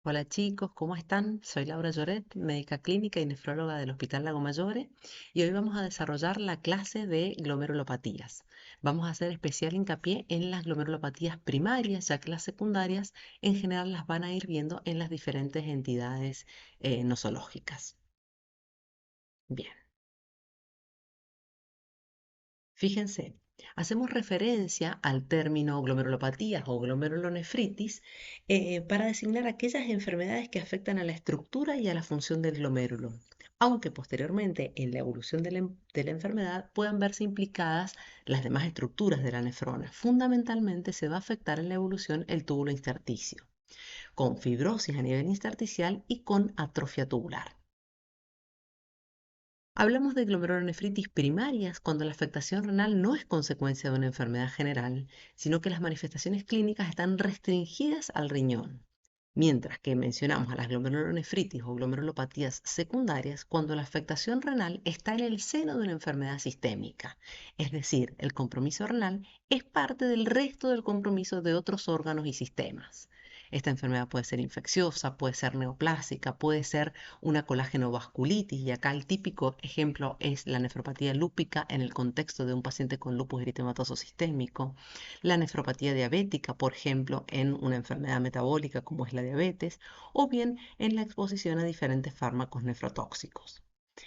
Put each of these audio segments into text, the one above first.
Hola chicos, ¿cómo están? Soy Laura Lloret, médica clínica y nefróloga del Hospital Lago Maggiore, y hoy vamos a desarrollar la clase de glomerulopatías. Vamos a hacer especial hincapié en las glomerulopatías primarias, ya que las secundarias en general las van a ir viendo en las diferentes entidades nosológicas. Bien. Fíjense, hacemos referencia al término glomerulopatías o glomerulonefritis para designar aquellas enfermedades que afectan a la estructura y a la función del glomérulo, aunque posteriormente en la evolución de la enfermedad puedan verse implicadas las demás estructuras de la nefrona. Fundamentalmente se va a afectar en la evolución el túbulo intersticio, con fibrosis a nivel intersticial y con atrofia tubular. Hablamos de glomerulonefritis primarias cuando la afectación renal no es consecuencia de una enfermedad general, sino que las manifestaciones clínicas están restringidas al riñón. Mientras que mencionamos a las glomerulonefritis o glomerulopatías secundarias cuando la afectación renal está en el seno de una enfermedad sistémica. Es decir, el compromiso renal es parte del resto del compromiso de otros órganos y sistemas. Esta enfermedad puede ser infecciosa, puede ser neoplásica, puede ser una colágenovasculitis, y acá el típico ejemplo es la nefropatía lúpica en el contexto de un paciente con lupus eritematoso sistémico, la nefropatía diabética, por ejemplo, en una enfermedad metabólica como es la diabetes, o bien en la exposición a diferentes fármacos nefrotóxicos.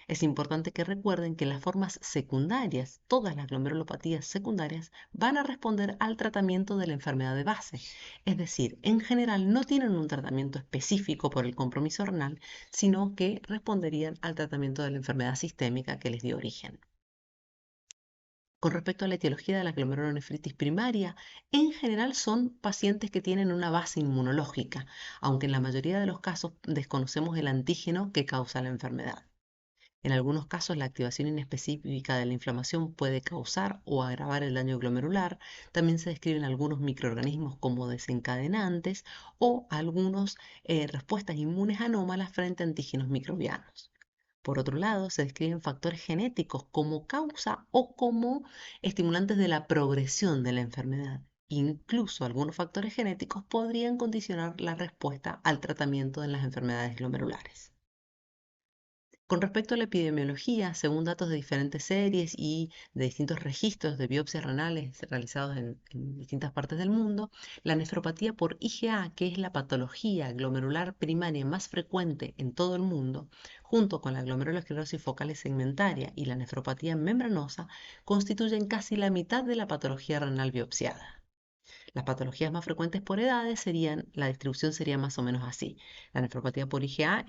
Es importante que recuerden que las formas secundarias, todas las glomerulopatías secundarias, van a responder al tratamiento de la enfermedad de base. Es decir, en general no tienen un tratamiento específico por el compromiso renal, sino que responderían al tratamiento de la enfermedad sistémica que les dio origen. Con respecto a la etiología de la glomerulonefritis primaria, en general son pacientes que tienen una base inmunológica, aunque en la mayoría de los casos desconocemos el antígeno que causa la enfermedad. En algunos casos, la activación inespecífica de la inflamación puede causar o agravar el daño glomerular. También se describen algunos microorganismos como desencadenantes o algunas respuestas inmunes anómalas frente a antígenos microbianos. Por otro lado, se describen factores genéticos como causa o como estimulantes de la progresión de la enfermedad. Incluso algunos factores genéticos podrían condicionar la respuesta al tratamiento de las enfermedades glomerulares. Con respecto a la epidemiología, según datos de diferentes series y de distintos registros de biopsias renales realizados en distintas partes del mundo, la nefropatía por IgA, que es la patología glomerular primaria más frecuente en todo el mundo, junto con la glomerulosclerosis focal segmentaria y la nefropatía membranosa, constituyen casi la mitad de la patología renal biopsiada. Las patologías más frecuentes por edades la distribución sería más o menos así. La nefropatía por IgA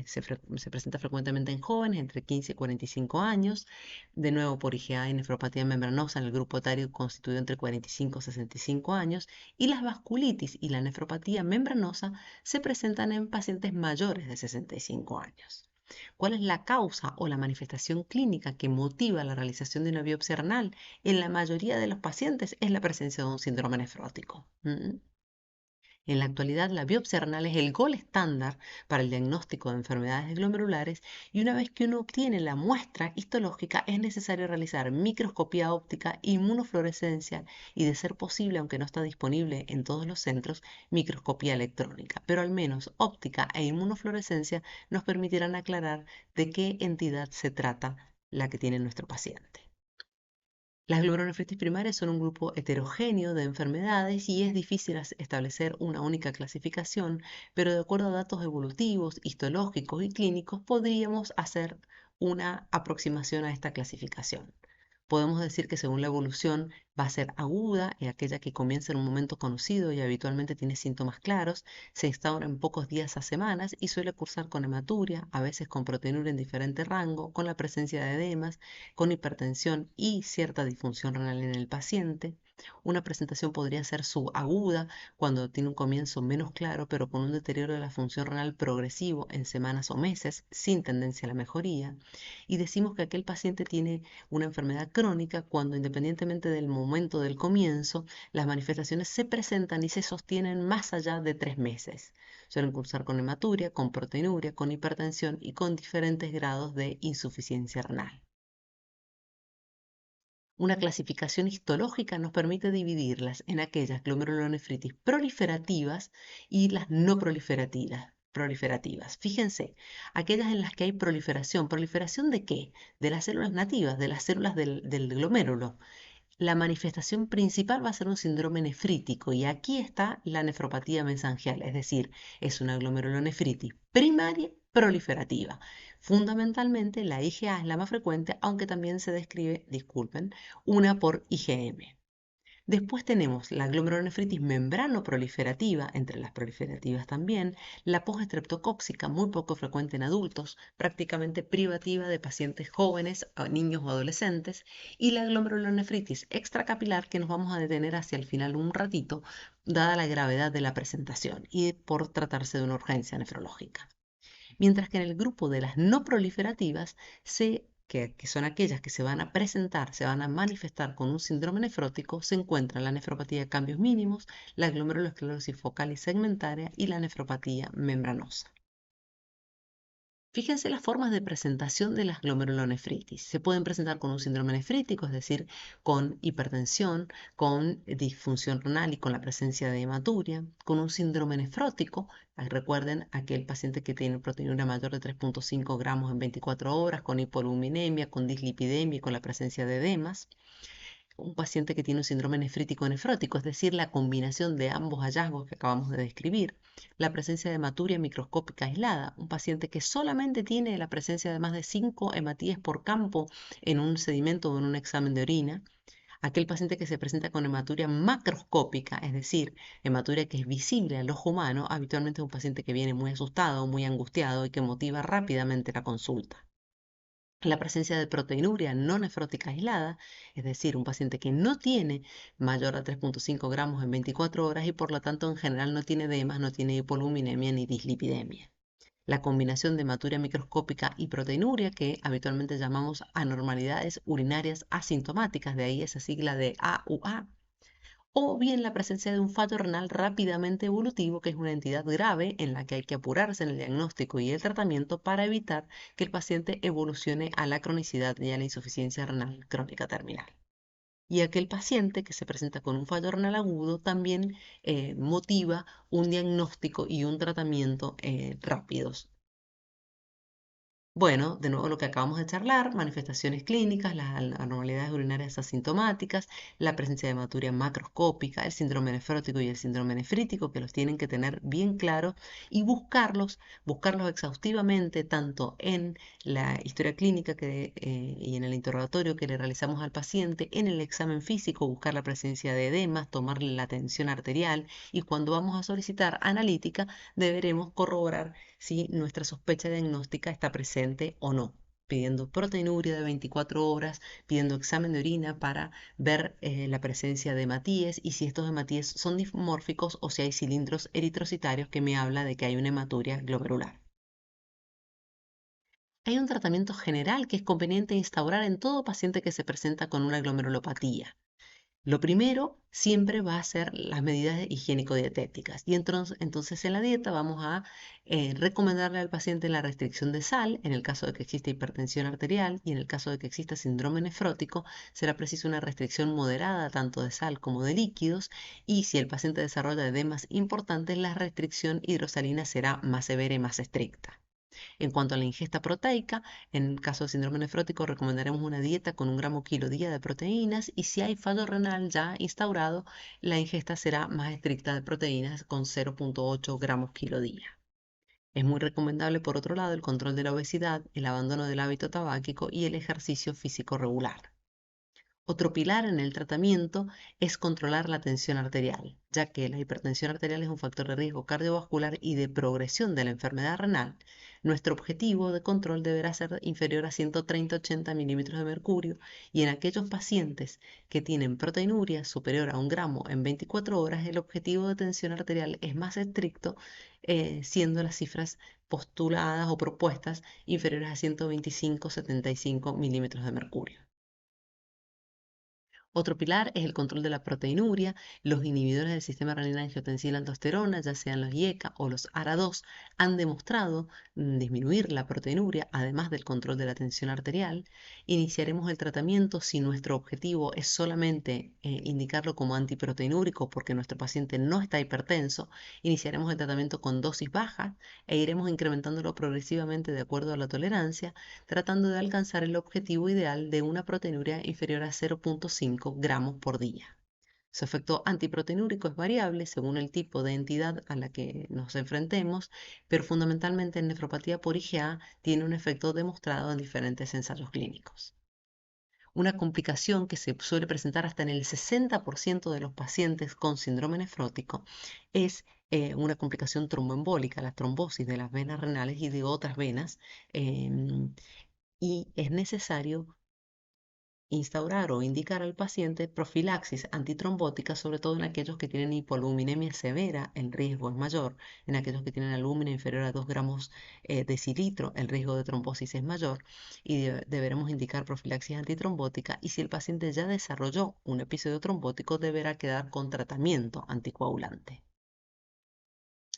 se presenta frecuentemente en jóvenes entre 15 y 45 años. De nuevo, por IgA y nefropatía membranosa en el grupo etario constituido entre 45 y 65 años. Y las vasculitis y la nefropatía membranosa se presentan en pacientes mayores de 65 años. ¿Cuál es la causa o la manifestación clínica que motiva la realización de una biopsia renal? En la mayoría de los pacientes es la presencia de un síndrome nefrótico. En la actualidad, la biopsia renal es el gol estándar para el diagnóstico de enfermedades glomerulares, y una vez que uno obtiene la muestra histológica es necesario realizar microscopía óptica, inmunofluorescencia y, de ser posible, aunque no está disponible en todos los centros, microscopía electrónica. Pero al menos óptica e inmunofluorescencia nos permitirán aclarar de qué entidad se trata la que tiene nuestro paciente. Las glomerulonefritis primarias son un grupo heterogéneo de enfermedades y es difícil establecer una única clasificación, pero de acuerdo a datos evolutivos, histológicos y clínicos podríamos hacer una aproximación a esta clasificación. Podemos decir que según la evolución va a ser aguda, y aquella que comienza en un momento conocido y habitualmente tiene síntomas claros, se instaura en pocos días a semanas y suele cursar con hematuria, a veces con proteinuria en diferente rango, con la presencia de edemas, con hipertensión y cierta disfunción renal en el paciente. Una presentación podría ser subaguda cuando tiene un comienzo menos claro, pero con un deterioro de la función renal progresivo en semanas o meses, sin tendencia a la mejoría. Y decimos que aquel paciente tiene una enfermedad crónica cuando, independientemente del momento del comienzo, las manifestaciones se presentan y se sostienen más allá de 3 meses. Suelen cursar con hematuria, con proteinuria, con hipertensión y con diferentes grados de insuficiencia renal. Una clasificación histológica nos permite dividirlas en aquellas glomerulonefritis proliferativas y las no proliferativas. Fíjense, aquellas en las que hay proliferación. ¿Proliferación de qué? De las células nativas, de las células del glomérulo. La manifestación principal va a ser un síndrome nefrítico y aquí está la nefropatía mesangial, es decir, es una glomerulonefritis primaria proliferativa. Fundamentalmente la IgA es la más frecuente, aunque también se describe, disculpen, una por IgM. Después tenemos la glomerulonefritis membranoproliferativa, entre las proliferativas también, la postestreptocóxica, muy poco frecuente en adultos, prácticamente privativa de pacientes jóvenes, niños o adolescentes, y la glomerulonefritis extracapilar, que nos vamos a detener hacia el final un ratito, dada la gravedad de la presentación y por tratarse de una urgencia nefrológica. Mientras que en el grupo de las no proliferativas, que son aquellas que se van a presentar, se van a manifestar con un síndrome nefrótico, se encuentra la nefropatía de cambios mínimos, la glomerulosclerosis focal y segmentaria y la nefropatía membranosa. Fíjense las formas de presentación de las glomerulonefritis. Se pueden presentar con un síndrome nefrítico, es decir, con hipertensión, con disfunción renal y con la presencia de hematuria, con un síndrome nefrótico. Recuerden aquel paciente que tiene proteinúria mayor de 3,5 gramos en 24 horas, con hipoluminemia, con dislipidemia y con la presencia de edemas. Un paciente que tiene un síndrome nefrítico nefrótico, es decir, la combinación de ambos hallazgos que acabamos de describir, la presencia de hematuria microscópica aislada, un paciente que solamente tiene la presencia de más de 5 hematíes por campo en un sedimento o en un examen de orina, aquel paciente que se presenta con hematuria macroscópica, es decir, hematuria que es visible al ojo humano, habitualmente es un paciente que viene muy asustado, muy angustiado y que motiva rápidamente la consulta. La presencia de proteinuria no nefrótica aislada, es decir, un paciente que no tiene mayor a 3,5 gramos en 24 horas y por lo tanto en general no tiene edemas, no tiene hipoluminemia ni dislipidemia. La combinación de hematuria microscópica y proteinuria, que habitualmente llamamos anormalidades urinarias asintomáticas, de ahí esa sigla de AUA, o bien la presencia de un fato renal rápidamente evolutivo, que es una entidad grave en la que hay que apurarse en el diagnóstico y el tratamiento para evitar que el paciente evolucione a la cronicidad y a la insuficiencia renal crónica terminal. Y aquel paciente que se presenta con un fallo renal agudo también motiva un diagnóstico y un tratamiento rápidos. Bueno, de nuevo lo que acabamos de charlar, manifestaciones clínicas, las anormalidades urinarias asintomáticas, la presencia de hematuria macroscópica, el síndrome nefrótico y el síndrome nefrítico, que los tienen que tener bien claros y buscarlos exhaustivamente, tanto en la historia clínica y en el interrogatorio que le realizamos al paciente, en el examen físico, buscar la presencia de edemas, tomarle la tensión arterial y cuando vamos a solicitar analítica, deberemos corroborar si nuestra sospecha diagnóstica está presente o no, pidiendo proteinuria de 24 horas, pidiendo examen de orina para ver la presencia de hematíes y si estos hematíes son dimórficos o si hay cilindros eritrocitarios que me habla de que hay una hematuria glomerular. Hay un tratamiento general que es conveniente instaurar en todo paciente que se presenta con una glomerulopatía. Lo primero siempre va a ser las medidas higiénico-dietéticas y entonces en la dieta vamos a recomendarle al paciente la restricción de sal en el caso de que exista hipertensión arterial y en el caso de que exista síndrome nefrótico será preciso una restricción moderada tanto de sal como de líquidos y si el paciente desarrolla edemas importantes la restricción hidrosalina será más severa y más estricta. En cuanto a la ingesta proteica, en el caso de síndrome nefrótico recomendaremos una dieta con 1 gramo kilo día de proteínas y si hay fallo renal ya instaurado, la ingesta será más estricta de proteínas con 0,8 gramos kilo día. Es muy recomendable, por otro lado, el control de la obesidad, el abandono del hábito tabáquico y el ejercicio físico regular. Otro pilar en el tratamiento es controlar la tensión arterial, ya que la hipertensión arterial es un factor de riesgo cardiovascular y de progresión de la enfermedad renal. Nuestro objetivo de control deberá ser inferior a 130-80 milímetros de mercurio y en aquellos pacientes que tienen proteinuria superior a 1 gramo en 24 horas, el objetivo de tensión arterial es más estricto, siendo las cifras postuladas o propuestas inferiores a 125-75 milímetros de mercurio. Otro pilar es el control de la proteinuria. Los inhibidores del sistema renina-angiotensina-aldosterona, ya sean los IECA o los ARA2, han demostrado disminuir la proteinuria, además del control de la tensión arterial. Iniciaremos el tratamiento si nuestro objetivo es solamente indicarlo como antiproteinúrico porque nuestro paciente no está hipertenso. Iniciaremos el tratamiento con dosis bajas e iremos incrementándolo progresivamente de acuerdo a la tolerancia, tratando de alcanzar el objetivo ideal de una proteinuria inferior a 0,5 gramos por día. Su efecto antiproteinúrico es variable según el tipo de entidad a la que nos enfrentemos, pero fundamentalmente en nefropatía por IgA tiene un efecto demostrado en diferentes ensayos clínicos. Una complicación que se suele presentar hasta en el 60% de los pacientes con síndrome nefrótico es una complicación tromboembólica, la trombosis de las venas renales y de otras venas, y es necesario instaurar o indicar al paciente profilaxis antitrombótica, sobre todo en aquellos que tienen hipoalbuminemia severa, el riesgo es mayor; en aquellos que tienen albúmina inferior a 2 gramos decilitro, el riesgo de trombosis es mayor, y deberemos indicar profilaxis antitrombótica. Y si el paciente ya desarrolló un episodio trombótico, deberá quedar con tratamiento anticoagulante.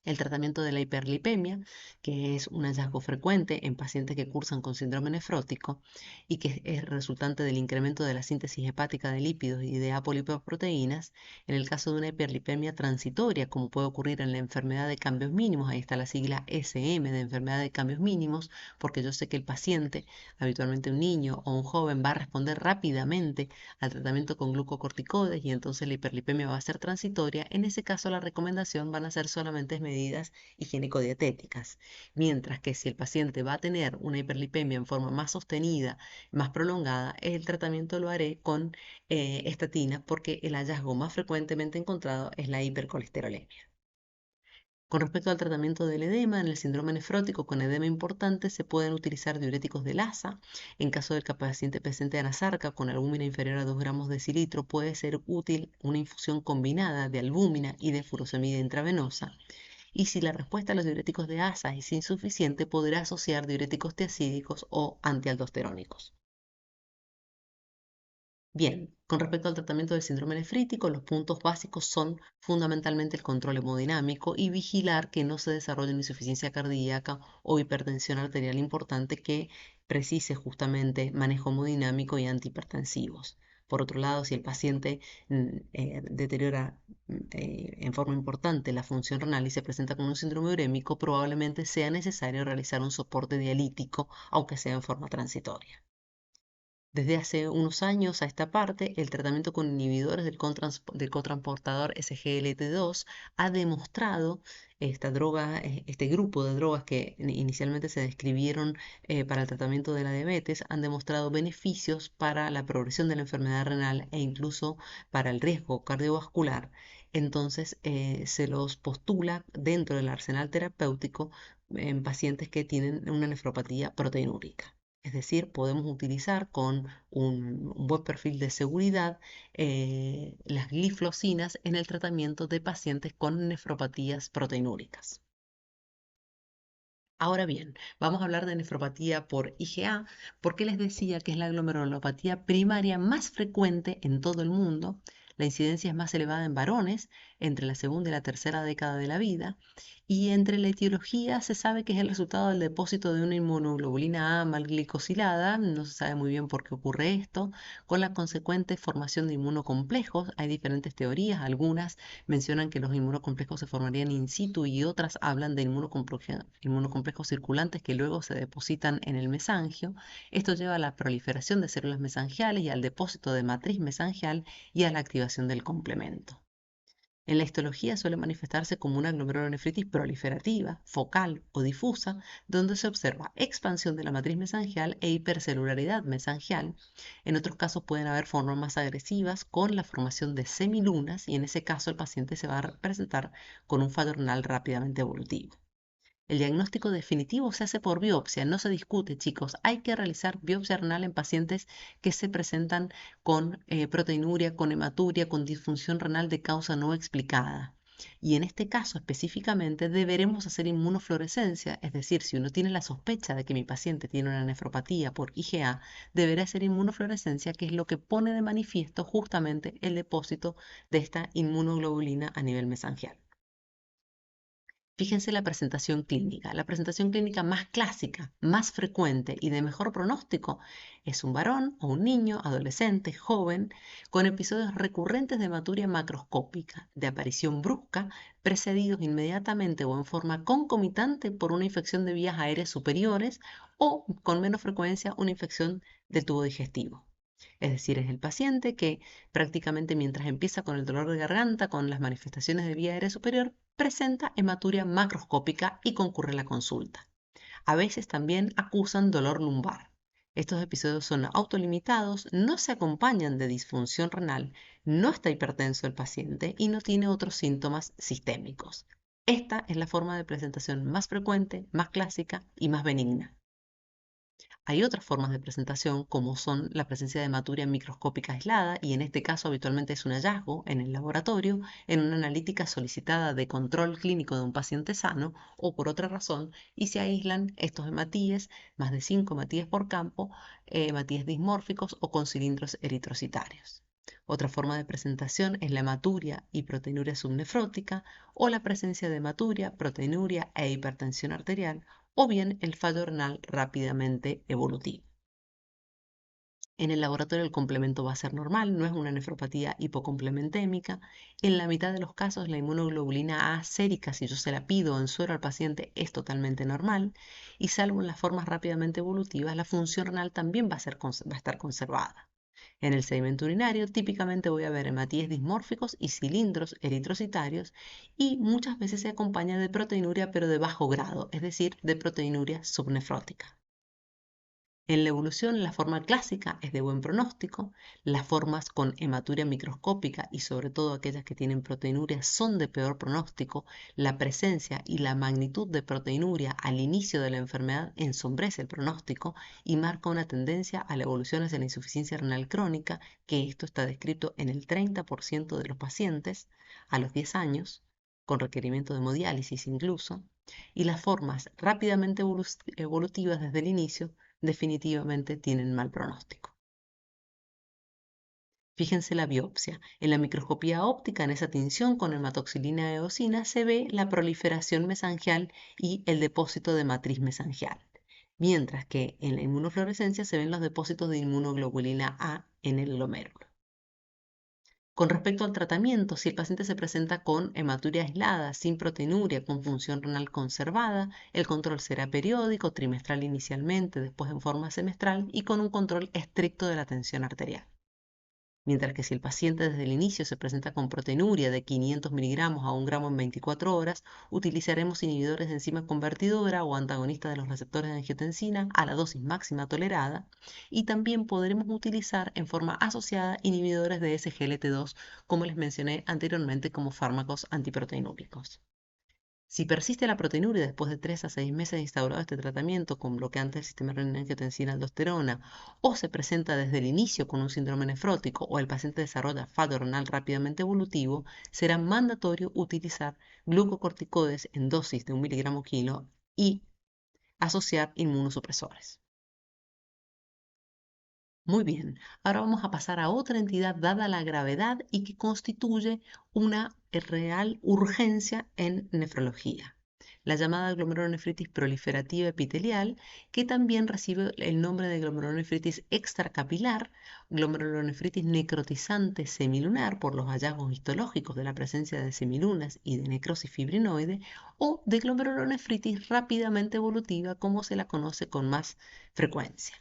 El tratamiento de la hiperlipemia, que es un hallazgo frecuente en pacientes que cursan con síndrome nefrótico y que es resultante del incremento de la síntesis hepática de lípidos y de apolipoproteínas. En el caso de una hiperlipemia transitoria, como puede ocurrir en la enfermedad de cambios mínimos, ahí está la sigla SM de enfermedad de cambios mínimos, porque yo sé que el paciente, habitualmente un niño o un joven, va a responder rápidamente al tratamiento con glucocorticoides y entonces la hiperlipemia va a ser transitoria. En ese caso la recomendación van a ser solamente medidas higiénico-dietéticas, mientras que si el paciente va a tener una hiperlipemia en forma más sostenida, más prolongada, el tratamiento lo haré con estatinas, porque el hallazgo más frecuentemente encontrado es la hipercolesterolemia. Con respecto al tratamiento del edema, en el síndrome nefrótico con edema importante se pueden utilizar diuréticos de Lassa. En caso del paciente presente anasarca con albúmina inferior a 2 gramos decilitro, puede ser útil una infusión combinada de albúmina y de furosemida intravenosa. Y si la respuesta a los diuréticos de ASA es insuficiente, podrá asociar diuréticos tiacídicos o antialdosterónicos. Bien, con respecto al tratamiento del síndrome nefrítico, los puntos básicos son fundamentalmente el control hemodinámico y vigilar que no se desarrolle una insuficiencia cardíaca o hipertensión arterial importante que precise justamente manejo hemodinámico y antihipertensivos. Por otro lado, si el paciente deteriora en forma importante la función renal y se presenta con un síndrome urémico, probablemente sea necesario realizar un soporte dialítico, aunque sea en forma transitoria. Desde hace unos años a esta parte, el tratamiento con inhibidores del cotransportador SGLT2 ha demostrado este grupo de drogas que inicialmente se describieron para el tratamiento de la diabetes, han demostrado beneficios para la progresión de la enfermedad renal e incluso para el riesgo cardiovascular. Entonces, se los postula dentro del arsenal terapéutico en pacientes que tienen una nefropatía proteinúrica. Es decir, podemos utilizar con un buen perfil de seguridad las gliflocinas en el tratamiento de pacientes con nefropatías proteinúricas. Ahora bien, vamos a hablar de nefropatía por IgA, porque les decía que es la glomerulopatía primaria más frecuente en todo el mundo. La incidencia es más elevada en varones entre la segunda y la tercera década de la vida, y entre la etiología se sabe que es el resultado del depósito de una inmunoglobulina A mal glicosilada. No se sabe muy bien por qué ocurre esto, con la consecuente formación de inmunocomplejos. Hay diferentes teorías, algunas mencionan que los inmunocomplejos se formarían in situ y otras hablan de inmunocomplejos circulantes que luego se depositan en el mesangio. Esto lleva a la proliferación de células mesangiales y al depósito de matriz mesangial y a la activación del complemento. En la histología suele manifestarse como una glomerulonefritis proliferativa, focal o difusa, donde se observa expansión de la matriz mesangial e hipercelularidad mesangial. En otros casos pueden haber formas más agresivas con la formación de semilunas, y en ese caso el paciente se va a presentar con un fallo renal rápidamente evolutivo. El diagnóstico definitivo se hace por biopsia, no se discute, chicos. Hay que realizar biopsia renal en pacientes que se presentan con proteinuria, con hematuria, con disfunción renal de causa no explicada. Y en este caso específicamente deberemos hacer inmunofluorescencia, es decir, si uno tiene la sospecha de que mi paciente tiene una nefropatía por IgA, deberá hacer inmunofluorescencia, que es lo que pone de manifiesto justamente el depósito de esta inmunoglobulina a nivel mesangial. Fíjense la presentación clínica. La presentación clínica más clásica, más frecuente y de mejor pronóstico es un varón o un niño, adolescente, joven, con episodios recurrentes de hematuria macroscópica, de aparición brusca, precedidos inmediatamente o en forma concomitante por una infección de vías aéreas superiores o, con menos frecuencia, una infección del tubo digestivo. Es decir, es el paciente que prácticamente mientras empieza con el dolor de garganta, con las manifestaciones de vía aérea superior, presenta hematuria macroscópica y concurre a la consulta. A veces también acusan dolor lumbar. Estos episodios son autolimitados, no se acompañan de disfunción renal, no está hipertenso el paciente y no tiene otros síntomas sistémicos. Esta es la forma de presentación más frecuente, más clásica y más benigna. Hay otras formas de presentación, como son la presencia de hematuria microscópica aislada, y en este caso habitualmente es un hallazgo en el laboratorio, en una analítica solicitada de control clínico de un paciente sano, o por otra razón, y se aíslan estos hematíes, más de 5 hematíes por campo, hematíes dismórficos o con cilindros eritrocitarios. Otra forma de presentación es la hematuria y proteinuria subnefrótica, o la presencia de hematuria, proteinuria e hipertensión arterial, o bien el fallo renal rápidamente evolutivo. En el laboratorio el complemento va a ser normal, no es una nefropatía hipocomplementémica. En la mitad de los casos la inmunoglobulina A sérica, si yo se la pido en suero al paciente, es totalmente normal. Y salvo en las formas rápidamente evolutivas, la función renal también va a estar conservada. En el sedimento urinario típicamente voy a ver hematíes dismórficos y cilindros eritrocitarios, y muchas veces se acompaña de proteinuria pero de bajo grado, es decir, de proteinuria subnefrótica. En la evolución, la forma clásica es de buen pronóstico, las formas con hematuria microscópica y sobre todo aquellas que tienen proteinuria son de peor pronóstico. La presencia y la magnitud de proteinuria al inicio de la enfermedad ensombrece el pronóstico y marca una tendencia a la evolución hacia la insuficiencia renal crónica, que esto está descrito en el 30% de los pacientes a los 10 años, con requerimiento de hemodiálisis incluso, y las formas rápidamente evolutivas desde el inicio definitivamente tienen mal pronóstico. Fíjense la biopsia. En la microscopía óptica, en esa tinción con hematoxilina eosina, se ve la proliferación mesangial y el depósito de matriz mesangial, mientras que en la inmunofluorescencia se ven los depósitos de inmunoglobulina A en el glomérulo. Con respecto al tratamiento, si el paciente se presenta con hematuria aislada, sin proteinuria, con función renal conservada, el control será periódico, trimestral inicialmente, después en forma semestral y con un control estricto de la tensión arterial. Mientras que si el paciente desde el inicio se presenta con proteinuria de 500 miligramos a 1 gramo en 24 horas, utilizaremos inhibidores de enzima convertidora o antagonistas de los receptores de angiotensina a la dosis máxima tolerada, y también podremos utilizar en forma asociada inhibidores de SGLT2, como les mencioné anteriormente, como fármacos antiproteinúricos. Si persiste la proteinuria después de 3 a 6 meses de instaurado este tratamiento con bloqueantes del sistema renina-angiotensina-aldosterona, o se presenta desde el inicio con un síndrome nefrótico o el paciente desarrolla fallo renal rápidamente evolutivo, será mandatorio utilizar glucocorticoides en dosis de 1 miligramo kilo y asociar inmunosupresores. Muy bien, ahora vamos a pasar a otra entidad dada la gravedad y que constituye una real urgencia en nefrología, la llamada glomerulonefritis proliferativa epitelial, que también recibe el nombre de glomerulonefritis extracapilar, glomerulonefritis necrotizante semilunar por los hallazgos histológicos de la presencia de semilunas y de necrosis fibrinoide, o de glomerulonefritis rápidamente evolutiva, como se la conoce con más frecuencia.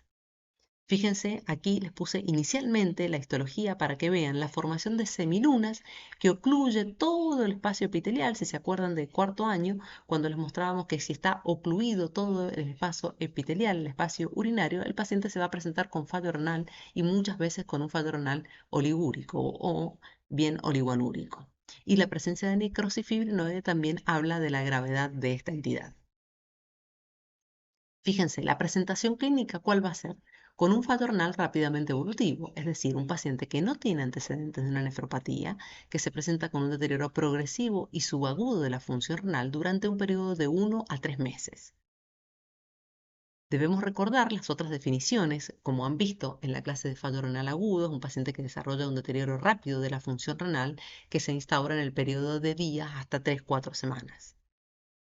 Fíjense, aquí les puse inicialmente la histología para que vean la formación de semilunas que ocluye todo el espacio epitelial. Si se acuerdan del cuarto año, cuando les mostrábamos que si está ocluido todo el espacio epitelial, el espacio urinario, el paciente se va a presentar con fallo renal y muchas veces con un fallo renal oligúrico o bien oligoanúrico. Y la presencia de necrosis fibrinoide también habla de la gravedad de esta entidad. Fíjense, la presentación clínica, ¿cuál va a ser? con un fallo renal rápidamente evolutivo, es decir, un paciente que no tiene antecedentes de una nefropatía, que se presenta con un deterioro progresivo y subagudo de la función renal durante un periodo de 1 a 3 meses. Debemos recordar las otras definiciones, como han visto en la clase de fallo renal agudo, es un paciente que desarrolla un deterioro rápido de la función renal que se instaura en el periodo de días hasta 3 o 4 semanas.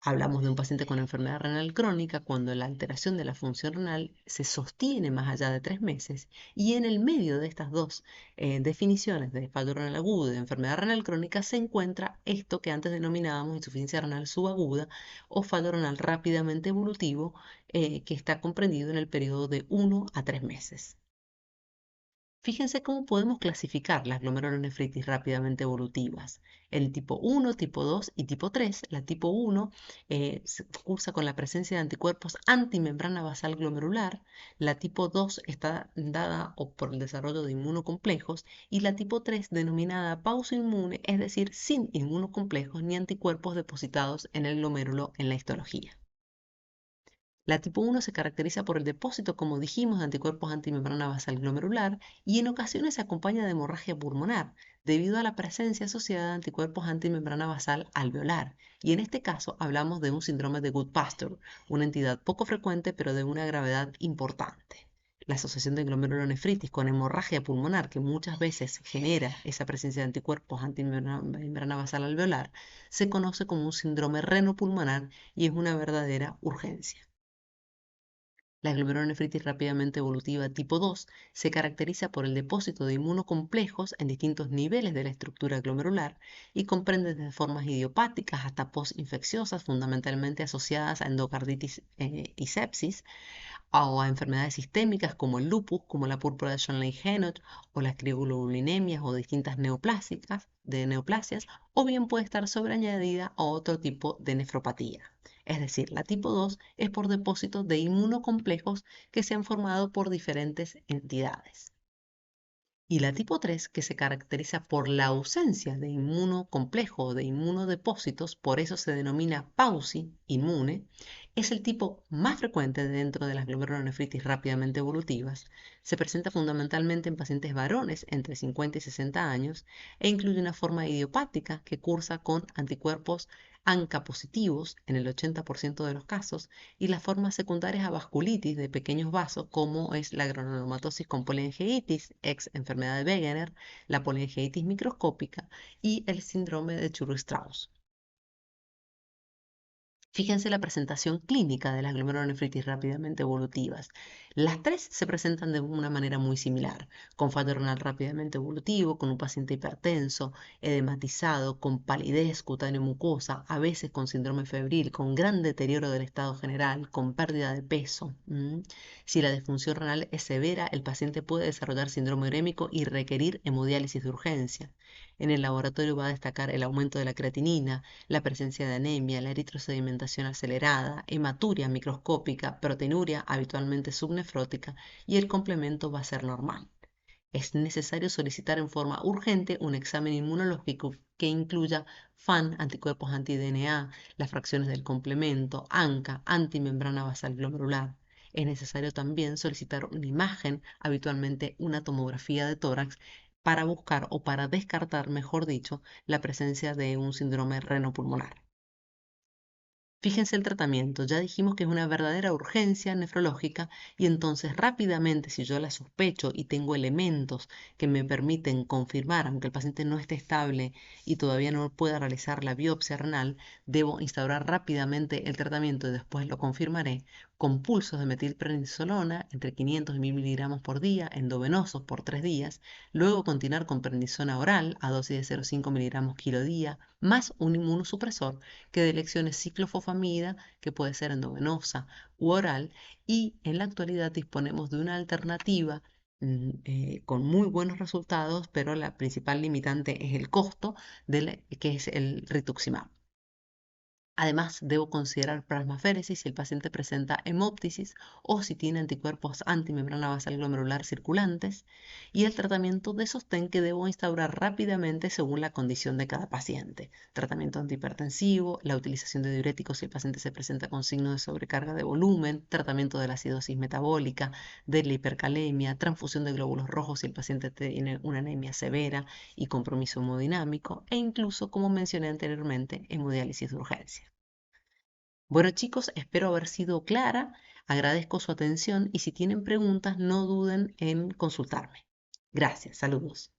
Hablamos de un paciente con enfermedad renal crónica cuando la alteración de la función renal se sostiene más allá de 3 meses y en el medio de estas dos definiciones de fallo renal agudo y de enfermedad renal crónica se encuentra esto que antes denominábamos insuficiencia renal subaguda o fallo renal rápidamente evolutivo que está comprendido en el periodo de 1 a 3 meses. Fíjense cómo podemos clasificar las glomerulonefritis rápidamente evolutivas. El tipo 1, tipo 2 y tipo 3. La tipo 1 se cursa con la presencia de anticuerpos antimembrana basal glomerular. La tipo 2 está dada por el desarrollo de inmunocomplejos. Y la tipo 3, denominada pausa inmune, es decir, sin inmunocomplejos ni anticuerpos depositados en el glomérulo en la histología. La tipo 1 se caracteriza por el depósito, como dijimos, de anticuerpos antimembrana basal glomerular y en ocasiones se acompaña de hemorragia pulmonar debido a la presencia asociada de anticuerpos antimembrana basal alveolar. Y en este caso hablamos de un síndrome de Goodpasture, una entidad poco frecuente pero de una gravedad importante. La asociación de glomerulonefritis con hemorragia pulmonar, que muchas veces genera esa presencia de anticuerpos antimembrana basal alveolar, se conoce como un síndrome renopulmonar y es una verdadera urgencia. La glomerulonefritis rápidamente evolutiva tipo 2 se caracteriza por el depósito de inmunocomplejos en distintos niveles de la estructura glomerular y comprende desde formas idiopáticas hasta postinfecciosas, fundamentalmente asociadas a endocarditis y sepsis, o a enfermedades sistémicas como el lupus, como la púrpura de Schönlein-Henoch o las crioglobulinemias o distintas neoplasias, o bien puede estar sobreañadida a otro tipo de nefropatía. Es decir, la tipo 2 es por depósito de inmunocomplejos que se han formado por diferentes entidades. Y la tipo 3, que se caracteriza por la ausencia de inmunocomplejo o de inmunodepósitos, por eso se denomina PAUSI, inmune, es el tipo más frecuente dentro de las glomerulonefritis rápidamente evolutivas. Se presenta fundamentalmente en pacientes varones entre 50 y 60 años e incluye una forma idiopática que cursa con anticuerpos ANCA positivos en el 80% de los casos y las formas secundarias a vasculitis de pequeños vasos como es la granulomatosis con poliangeitis, ex enfermedad de Wegener, la poliangeitis microscópica y el síndrome de Churg-Strauss. Fíjense la presentación clínica de las glomerulonefritis rápidamente evolutivas. Las tres se presentan de una manera muy similar, con fallo renal rápidamente evolutivo, con un paciente hipertenso, edematizado, con palidez cutáneo mucosa, a veces con síndrome febril, con gran deterioro del estado general, con pérdida de peso. Si la disfunción renal es severa, el paciente puede desarrollar síndrome urémico y requerir hemodiálisis de urgencia. En el laboratorio va a destacar el aumento de la creatinina, la presencia de anemia, la eritrosedimentación acelerada, hematuria microscópica, proteinuria habitualmente subnefrótica y el complemento va a ser normal. Es necesario solicitar en forma urgente un examen inmunológico que incluya FAN, anticuerpos anti-DNA, las fracciones del complemento, ANCA, antimembrana basal glomerular. Es necesario también solicitar una imagen, habitualmente una tomografía de tórax, para buscar o para descartar, mejor dicho, la presencia de un síndrome renopulmonar. Fíjense el tratamiento, ya dijimos que es una verdadera urgencia nefrológica y entonces rápidamente, si yo la sospecho y tengo elementos que me permiten confirmar, aunque el paciente no esté estable y todavía no pueda realizar la biopsia renal, debo instaurar rápidamente el tratamiento y después lo confirmaré con pulsos de metilprednisolona entre 500 y 1000 miligramos por día, endovenosos por 3 días, luego continuar con prednisona oral a dosis de 0,5 miligramos kilo día, más un inmunosupresor que de elección es ciclofosfamida, que puede ser endovenosa u oral, y en la actualidad disponemos de una alternativa con muy buenos resultados, pero la principal limitante es el costo, que es el rituximab. Además, debo considerar plasmaféresis si el paciente presenta hemóptisis o si tiene anticuerpos antimembrana basal glomerular circulantes y el tratamiento de sostén que debo instaurar rápidamente según la condición de cada paciente. Tratamiento antihipertensivo, la utilización de diuréticos si el paciente se presenta con signos de sobrecarga de volumen, tratamiento de la acidosis metabólica, de la hipercalemia, transfusión de glóbulos rojos si el paciente tiene una anemia severa y compromiso hemodinámico e incluso, como mencioné anteriormente, hemodiálisis de urgencia. Bueno chicos, espero haber sido clara, agradezco su atención y si tienen preguntas no duden en consultarme. Gracias, saludos.